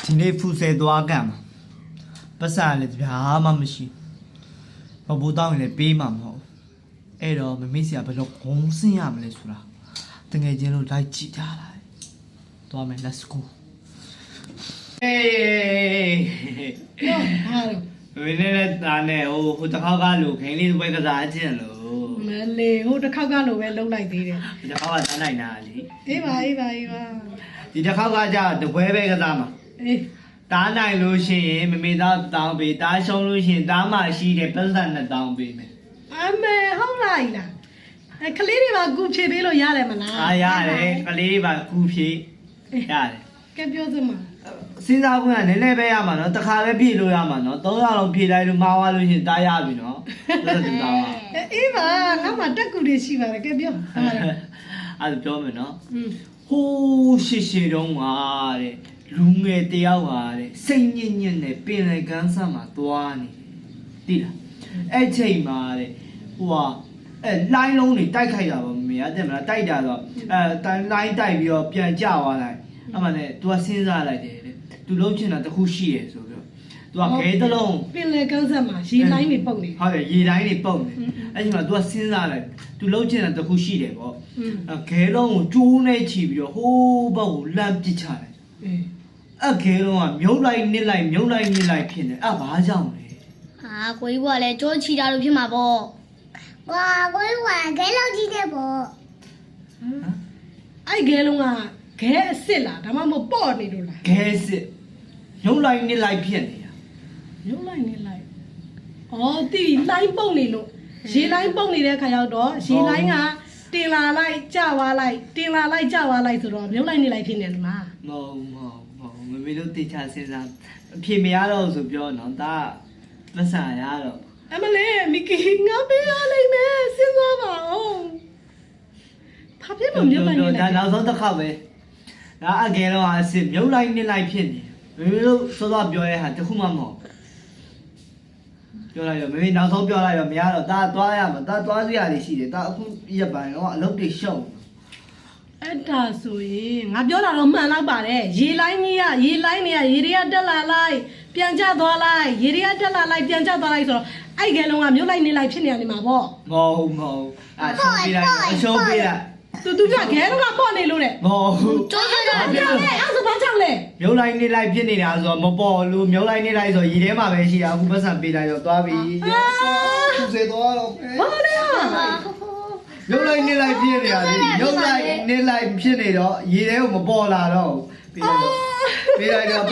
ဒီနေ့ဖူဆယ်သွားကံမှာပတ်စံလည်းဗျာမှမရှိဘဘိုးတောင်းရင်လည်းပေးမှာမဟုတ်အဲ့တော့မမေ့စရာဘယ်လိုဂုံးစင်းရမလဲဆိုတာတကယ်ချင်းလို့လိုက်ကြည့်ကြလာသွားမယ် let's go အေးဟာဝင်းနဲ့တာနဲ့ဟိုတစ်ခေါက်ကလို့ခိုင်းလေးပွဲကစားခြင်းလို့မလေးဟိုတစ်ခေါက်ကလို့ပဲလုံးလိုက်သေးတယ်ဒီတစ်ခေါက်ကတန်းနိုင်တာလေအေးပါဒီတစ်ခေါက်ကကြာတပွဲပဲကစားမှာအေးတားနိုင်လို့ရှိရင်မမေသားတောင်းပေးတားရှုံးလို့ရှိရင်တားမှရှိတယ်ပတ်စံနဲ့တောင်းပေးမယ်အမေဟုတ်လားကလေးတွေပါကူဖြေပေးလို့ရတယ်မလားရတယ်ကလေးတွေပါကူဖြေရတယ်ကဲပြောစမ်းစဉ်းစားခွင့်ကနည်းနည်းပဲရမှာနော်တစ်ခါပဲဖြည့်လို့ရမှာနော်300လောက်ဖြည့်လိုက်လို့မှားသွားလို့ရှိရင်တားရပြီနော်လက်တူတားပါအေးပါငါမှတက်ကူတွေရှိပါတယ်ကဲပြောအဲ့ဒါပြောမယ်နော်ဟိုးရှေတုံးပါတဲ့လူငယ်တယောက်ပါတဲ့စိတ်ညစ်ညစ်နဲ့ပင်လယ်ကမ်းစပ်မှာသွားနေတိလားအဲ့ချိန်မှာတဲ့ဟိုဟာလိုင်းလုံးတွေတိုက်ခိုက်တာပါမမေတဲ့မလားတိုက်တာတော့လိုင်းတိုက်ပြီးတော့ပြန်ကျသွားလိုက်အဲ့မှနဲ့ तू ကစဉ်းစားလိုက်တယ်တဲ့ तू လုံးချင်တာတစ်ခုရှိတယ်ဆိုပြီးတော့ तू ကခဲတလုံးပင်လယ်ကမ်းစပ်မှာရေလိုင်းတွေပုတ်နေဟုတ်တယ်ရေလိုင်းတွေပုတ်နေအဲ့ချိန်မှာ तू ကစဉ်းစားလိုက် तू လုံးချင်တာတစ်ခုရှိတယ်ပေါ့ခဲလုံးကိုကျိုးနဲ့ချီပြီးတော့ဟိုးဘက်ကိုလမ်းပစ်ချလိုက်အဲ့ခဲလုံးကမြုပ်လိုက်နစ်လိုက်မြုပ်လိုက်နစ်လိုက်ဖြစ်နေအဲ့ဘာကြောင့်လဲဟာကိုကြီးကလည်းကြိုးချီတာလို့ဖြစ်မှာပေါ့ဝါကိုယ်ကခဲလောက်ကြီးတယ်ပေါ့အဲ့ခဲလုံးကခဲအစ်စ်လားဒါမှမဟုတ်ပေါ့နေလို့လားခဲစစ်မြုပ်လိုက်နစ်လိုက်ဖြစ်နေတာမြုပ်လိုက်နစ်လိုက်အော်တီလိုင်းပုံနေလို့ရေလိုင်းပုံနေတဲ့ခါရောက်တော့ရေလိုင်းကတင်လာလိုက်ကြွားလိုက်တင်လာလိုက်ကြွားလိုက်ဆိုတော့မြုပ်လိုက်နစ်လိုက်ဖြစ်နေတယ်မှာမဟုတ်မမေတို့တေချာစဉ်းစားအဖြေမရတော့ဆိုပြောနော်ဒါလက်ဆာရတော့အမလေးမီကီငါပေးရလိမ့်မယ်စဉ်းစားပါဦးဘာဖြစ်လို့မြုပ်လိုက်နစ်လိုက်ဒါနောက်ဆုံးတစ်ခါပဲဒါအကယ်တော့အစ်မြုပ်လိုက်နစ်လိုက်ဖြစ်နေမမေတို့စောစောပြောရဲဟာတခုမှမဟုတ်ပြောလိုက်တော့မမေနောက်ဆုံးပြောလိုက်တော့မရတော့ဒါသွားရမှာဒါသွားစရာတွေရှိတယ်ဒါအခုရက်ပိုင်းတော့အလုပ်တွေရှုံးအဲ့ဒါဆိုရင်ငါပြောတာတော့မှန်တော့ပါတယ်ရေလိုင်းကြီးကရေလိုင်းတွေကရေတွေကတက်လာလိုက်ပြန်ကျသွားလိုက်ရေတွေကတက်လာလိုက်ပြန်ကျသွားလိုက်ဆိုတော့အဲ့ခဲလုံးကမြုပ်လိုက်နေလိုက်ဖြစ်နေရတယ်မှာပေါ့မဟုတ်အဲ့ရှုံးပေးလိုက်ရှုံးပေးလိုက်သူကခဲလုံးကပေါ့နေလို့တဲ့မဟုတ်ကျိုးကျတာပြောလေအဲ့ဆိုဘာကြောင့်လဲမြုပ်လိုက်နေလိုက်ဖြစ်နေတာဆိုတော့မပေါ်လို့မြုပ်လိုက်နေလိုက်ဆိုရေထဲမှာပဲရှိတာအခုပတ်စံပေးလိုက်တော့သွားပြီသူစေသွားတော့ဘာလဲမြုပ်လိုက်နေလိုက်ဖြစ်နေရတယ်မြုပ်လိုက်နေလိုက်ဖြစ်နေတော့ရေထဲကိုမပေါ်လာတော့ပေးလိုက်တော့